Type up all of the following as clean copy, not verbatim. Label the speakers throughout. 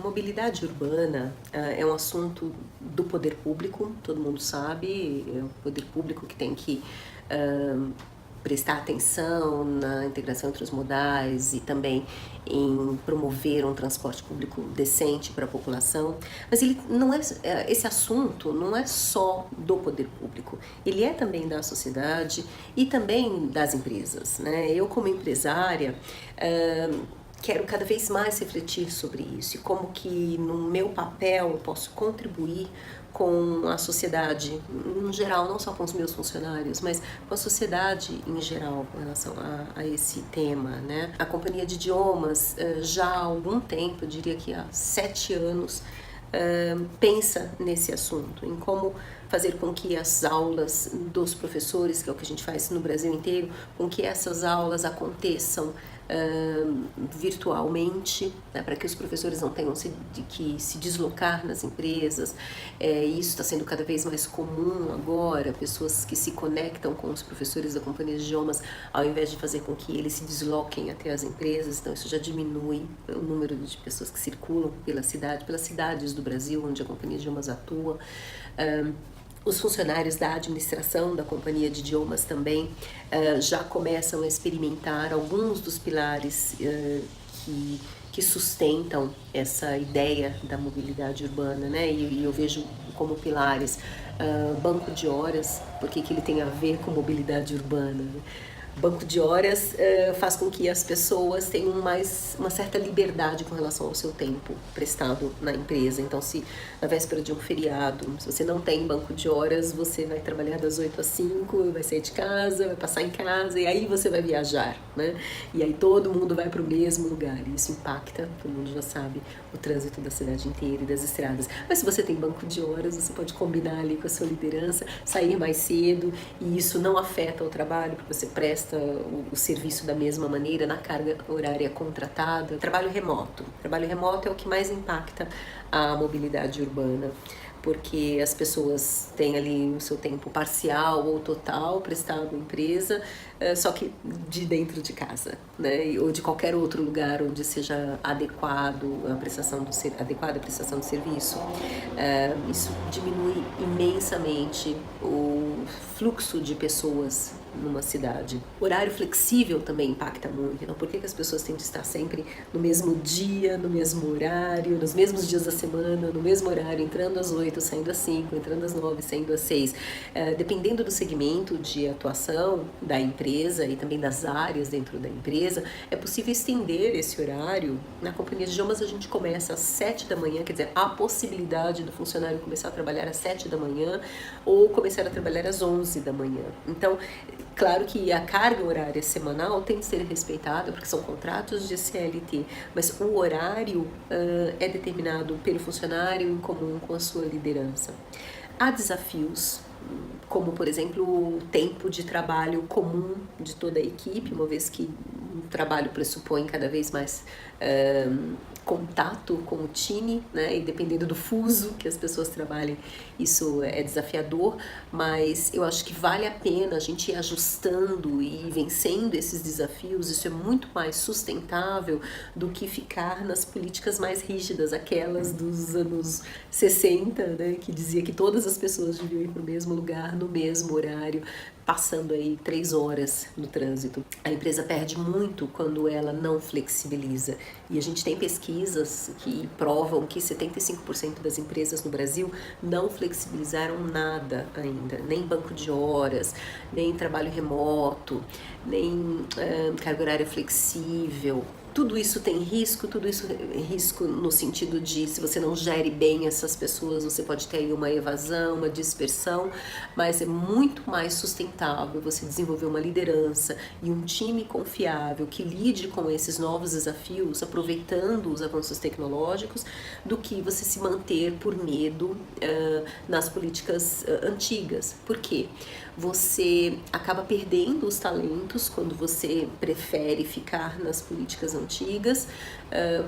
Speaker 1: Mobilidade urbana é um assunto do poder público, todo mundo sabe, é o poder público que tem que prestar atenção na integração entre os modais e também em promover um transporte público decente para a população. Mas ele não é, esse assunto não é só do poder público, ele é também da sociedade e também das empresas, né? Eu, como empresária, quero cada vez mais refletir sobre isso e como que no meu papel eu posso contribuir com a sociedade em geral, não só com os meus funcionários, mas com a sociedade em geral com relação a esse tema, né? A Companhia de Idiomas já há algum tempo, eu diria que há 7 anos, pensa nesse assunto, em como fazer com que as aulas dos professores, que é o que a gente faz no Brasil inteiro, com que essas aulas aconteçam virtualmente, né, para que os professores não tenham que se deslocar nas empresas. Isso está sendo cada vez mais comum agora, pessoas que se conectam com os professores da Companhia de Idiomas, ao invés de fazer com que eles se desloquem até as empresas. Então isso já diminui o número de pessoas que circulam pela cidade, pelas cidades do Brasil onde a Companhia de Idiomas atua. Os funcionários da administração da Companhia de Idiomas também já começam a experimentar alguns dos pilares que sustentam essa ideia da mobilidade urbana, né? E eu vejo como pilares banco de horas, porque que ele tem a ver com mobilidade urbana, né? Banco de horas faz com que as pessoas tenham uma certa liberdade com relação ao seu tempo prestado na empresa. Então, se na véspera de um feriado, se você não tem banco de horas, você vai trabalhar das 8 às 5, vai sair de casa, vai passar em casa e aí você vai viajar, né? E aí todo mundo vai para o mesmo lugar e isso impacta, todo mundo já sabe, o trânsito da cidade inteira e das estradas. Mas se você tem banco de horas, você pode combinar ali com a sua liderança, sair mais cedo e isso não afeta o trabalho, porque você presta o serviço da mesma maneira na carga horária contratada. Trabalho remoto é o que mais impacta a mobilidade urbana, porque as pessoas têm ali o seu tempo parcial ou total prestado à empresa, só que de dentro de casa, né? Ou de qualquer outro lugar onde seja adequada a prestação do serviço. Isso diminui imensamente o fluxo de pessoas numa cidade. Horário flexível também impacta muito. Então, por que as pessoas têm de estar sempre no mesmo dia, no mesmo horário, nos mesmos dias da semana, no mesmo horário, entrando às 8, saindo às 5, entrando às 9, saindo às 6? Dependendo do segmento de atuação da empresa e também das áreas dentro da empresa, é possível estender esse horário. Na Companhia de Idiomas a gente começa às 7 da manhã, quer dizer, há a possibilidade do funcionário começar a trabalhar às 7 da manhã ou começar a trabalhar às 11 da manhã. Então, claro que a carga horária semanal tem de ser respeitada, porque são contratos de CLT, mas o horário é determinado pelo funcionário em comum com a sua liderança. Há desafios, como, por exemplo, o tempo de trabalho comum de toda a equipe, uma vez que o trabalho pressupõe cada vez mais contato com o time, né? E dependendo do fuso que as pessoas trabalhem, isso é desafiador, mas eu acho que vale a pena a gente ir ajustando e vencendo esses desafios. Isso é muito mais sustentável do que ficar nas políticas mais rígidas, aquelas dos anos 60, né? Que dizia que todas as pessoas deviam ir para o mesmo lugar, no mesmo horário, passando aí 3 horas no trânsito. A empresa perde muito quando ela não flexibiliza. E a gente tem pesquisas que provam que 75% das empresas no Brasil não flexibilizaram nada ainda. Nem banco de horas, nem trabalho remoto, nem carga horária flexível. Tudo isso tem risco, tudo isso é risco no sentido de, se você não gere bem essas pessoas, você pode ter aí uma evasão, uma dispersão, mas é muito mais sustentável você desenvolver uma liderança e um time confiável que lide com esses novos desafios, aproveitando os avanços tecnológicos, do que você se manter por medo nas políticas antigas. Por quê? você acaba perdendo os talentos quando você prefere ficar nas políticas antigas,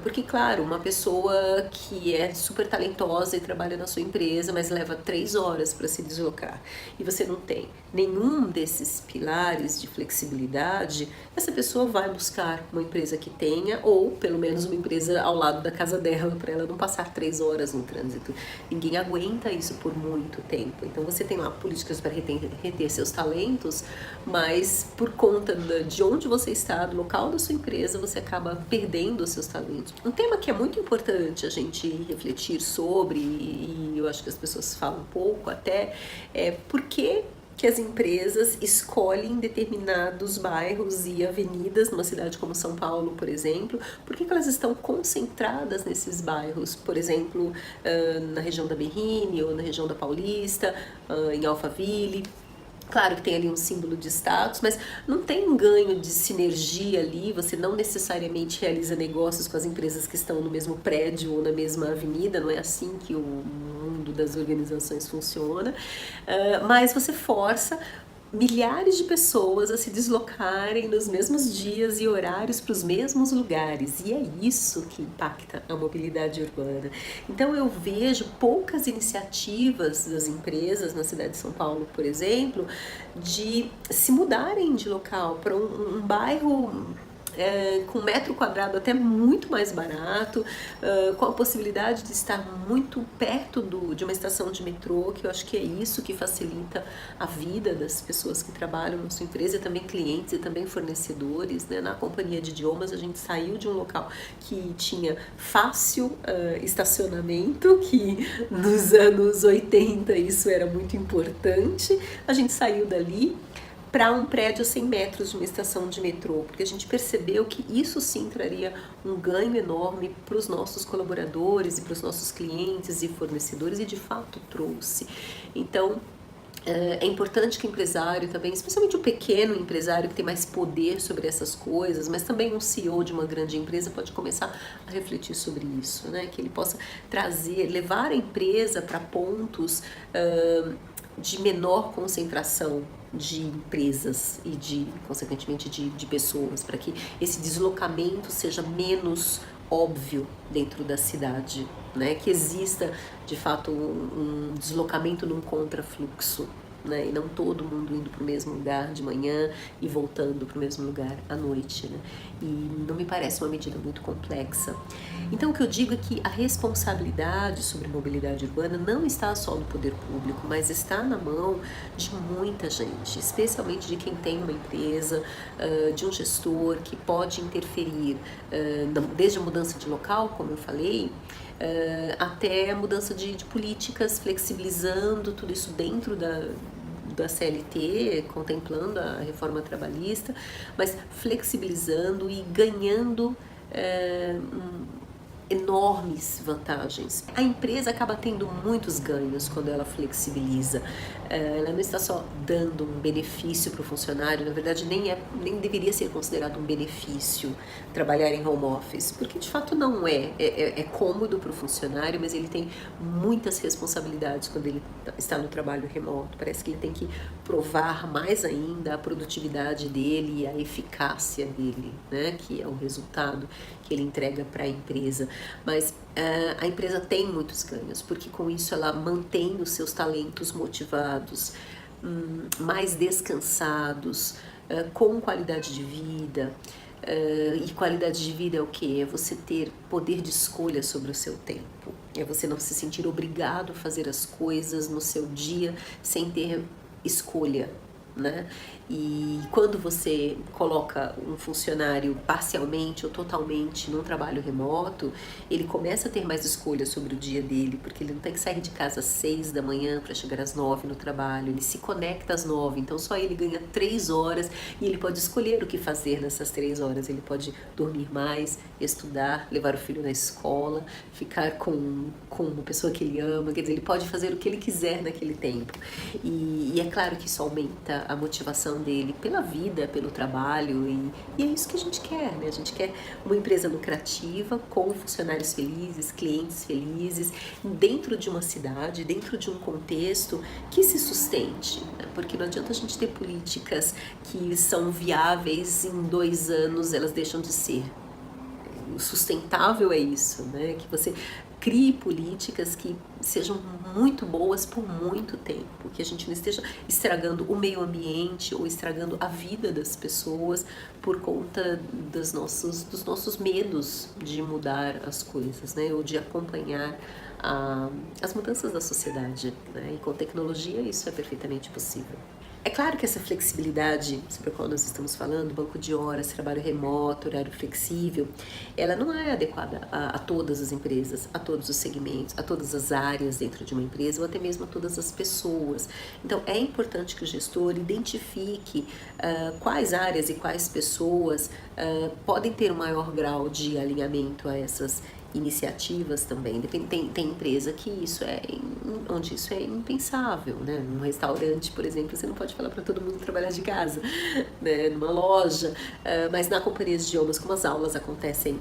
Speaker 1: porque, claro, uma pessoa que é super talentosa e trabalha na sua empresa, mas leva 3 horas para se deslocar, e você não tem nenhum desses pilares de flexibilidade, essa pessoa vai buscar uma empresa que tenha, ou pelo menos uma empresa ao lado da casa dela, para ela não passar 3 horas no trânsito. Ninguém aguenta isso por muito tempo. Então você tem lá políticas para reter seus talentos, mas por conta de onde você está, do local da sua empresa, você acaba perdendo os seus talentos. Um tema que é muito importante a gente refletir sobre, e eu acho que as pessoas falam pouco até, é por que as empresas escolhem determinados bairros e avenidas numa cidade como São Paulo, por exemplo. Por que elas estão concentradas nesses bairros? Por exemplo, na região da Berrini ou na região da Paulista, em Alphaville. Claro que tem ali um símbolo de status, mas não tem um ganho de sinergia ali, você não necessariamente realiza negócios com as empresas que estão no mesmo prédio ou na mesma avenida, não é assim que o mundo das organizações funciona, mas você força milhares de pessoas a se deslocarem nos mesmos dias e horários para os mesmos lugares, e é isso que impacta a mobilidade urbana. Então eu vejo poucas iniciativas das empresas na cidade de São Paulo, por exemplo, de se mudarem de local para um bairro com 1 m² até muito mais barato, com a possibilidade de estar muito perto de uma estação de metrô, que eu acho que é isso que facilita a vida das pessoas que trabalham na sua empresa, e também clientes e também fornecedores, né? Na companhia de idiomas a gente saiu de um local que tinha fácil estacionamento, que nos anos 80 isso era muito importante, a gente saiu dali para um prédio a 100 metros de uma estação de metrô, porque a gente percebeu que isso sim traria um ganho enorme para os nossos colaboradores e para os nossos clientes e fornecedores, e de fato trouxe. Então, é importante que o empresário também, especialmente o pequeno empresário que tem mais poder sobre essas coisas, mas também um CEO de uma grande empresa pode começar a refletir sobre isso, né? Que ele possa levar a empresa para pontos de menor concentração de empresas e consequentemente de pessoas, para que esse deslocamento seja menos óbvio dentro da cidade, né? Que exista de fato um deslocamento num contrafluxo, né? E não todo mundo indo para o mesmo lugar de manhã e voltando para o mesmo lugar à noite, né? E não me parece uma medida muito complexa. Então o que eu digo é que a responsabilidade sobre mobilidade urbana não está só no poder público, mas está na mão de muita gente, especialmente de quem tem uma empresa, de um gestor que pode interferir, desde a mudança de local, como eu falei, até a mudança de políticas, flexibilizando tudo isso dentro da CLT, contemplando a reforma trabalhista, mas flexibilizando e ganhando enormes vantagens. A empresa acaba tendo muitos ganhos quando ela flexibiliza. Ela não está só dando um benefício para o funcionário, na verdade nem deveria ser considerado um benefício trabalhar em home office, porque de fato não é. É cômodo para o funcionário, mas ele tem muitas responsabilidades quando ele está no trabalho remoto. Parece que ele tem que provar mais ainda a produtividade dele e a eficácia dele, né? Que é o resultado que ele entrega para a empresa. Mas a empresa tem muitos ganhos, porque com isso ela mantém os seus talentos motivados, mais descansados, com qualidade de vida. E qualidade de vida é o quê? É você ter poder de escolha sobre o seu tempo. É você não se sentir obrigado a fazer as coisas no seu dia sem ter escolha, né? E quando você coloca um funcionário parcialmente ou totalmente num trabalho remoto, ele começa a ter mais escolha sobre o dia dele, porque ele não tem que sair de casa às 6 da manhã para chegar às 9 no trabalho, ele se conecta às 9, então só ele ganha 3 horas e ele pode escolher o que fazer nessas 3 horas. Ele pode dormir mais, estudar, levar o filho na escola, ficar com uma pessoa que ele ama, quer dizer, ele pode fazer o que ele quiser naquele tempo. E é claro que isso aumenta a motivação preocupação dele pela vida, pelo trabalho, e é isso que a gente quer, né? A gente quer uma empresa lucrativa, com funcionários felizes, clientes felizes, dentro de uma cidade, dentro de um contexto que se sustente, né? Porque não adianta a gente ter políticas que são viáveis, em 2 anos elas deixam de ser. O sustentável é isso, né? Que você crie políticas que sejam muito boas por muito tempo, que a gente não esteja estragando o meio ambiente ou estragando a vida das pessoas por conta dos nossos medos de mudar as coisas, né? Ou de acompanhar as mudanças da sociedade, né? E com tecnologia isso é perfeitamente possível. É claro que essa flexibilidade sobre a qual nós estamos falando, banco de horas, trabalho remoto, horário flexível, ela não é adequada a todas as empresas, a todos os segmentos, a todas as áreas dentro de uma empresa ou até mesmo a todas as pessoas. Então, é importante que o gestor identifique quais áreas e quais pessoas podem ter um maior grau de alinhamento a essas iniciativas também. Tem empresa que onde isso é impensável, né? Num restaurante, por exemplo, você não pode falar para todo mundo trabalhar de casa, né? Numa loja, mas na companhia de idiomas, como as aulas acontecem,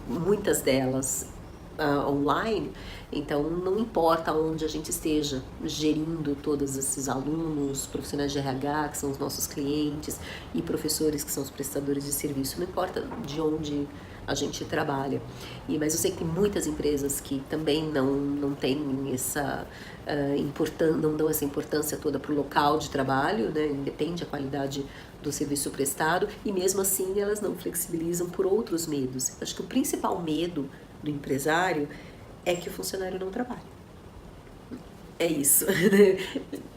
Speaker 1: muitas delas online, então não importa onde a gente esteja gerindo todos esses alunos, profissionais de RH, que são os nossos clientes, e professores, que são os prestadores de serviço, não importa de onde a gente trabalha. Mas eu sei que tem muitas empresas que também não têm essa não dão essa importância toda para o local de trabalho, né? Independe a qualidade do serviço prestado, e mesmo assim elas não flexibilizam por outros medos. Acho que o principal medo do empresário é que o funcionário não trabalhe. É isso.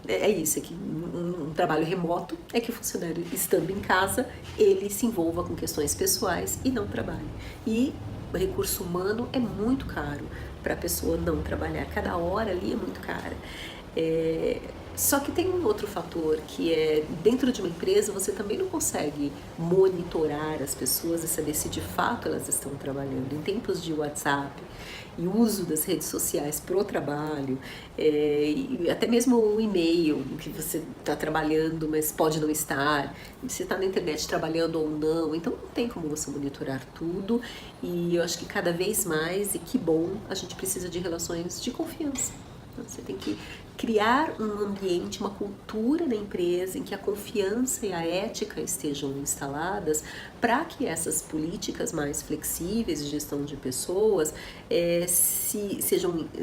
Speaker 1: É isso, é que um trabalho remoto é que o funcionário, estando em casa, ele se envolva com questões pessoais e não trabalhe. E o recurso humano é muito caro para a pessoa não trabalhar. Cada hora ali é muito cara. Só que tem um outro fator, que é, dentro de uma empresa, você também não consegue monitorar as pessoas e saber se de fato elas estão trabalhando. Em tempos de WhatsApp e uso das redes sociais para o trabalho, e até mesmo o e-mail, que você está trabalhando, mas pode não estar, você está na internet trabalhando ou não, então não tem como você monitorar tudo, e eu acho que cada vez mais, e que bom, a gente precisa de relações de confiança. Você tem que criar um ambiente, uma cultura na empresa em que a confiança e a ética estejam instaladas para que essas políticas mais flexíveis de gestão de pessoas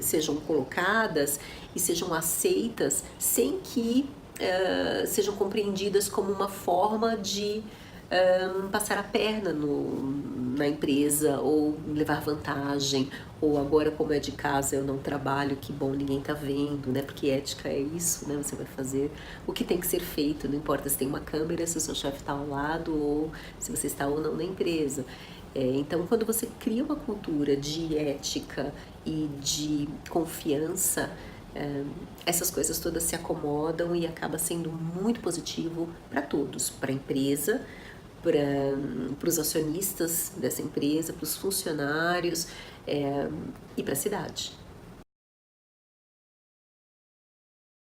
Speaker 1: sejam colocadas e sejam aceitas sem que sejam compreendidas como uma forma de passar a perna na empresa ou levar vantagem, ou agora como é de casa eu não trabalho, que bom, ninguém tá vendo, né? Porque ética é isso, né? Você vai fazer o que tem que ser feito, não importa se tem uma câmera, se o seu chefe está ao lado ou se você está ou não na empresa. Então, quando você cria uma cultura de ética e de confiança, essas coisas todas se acomodam e acaba sendo muito positivo para todos, para a empresa, para os acionistas dessa empresa, para os funcionários e para a cidade.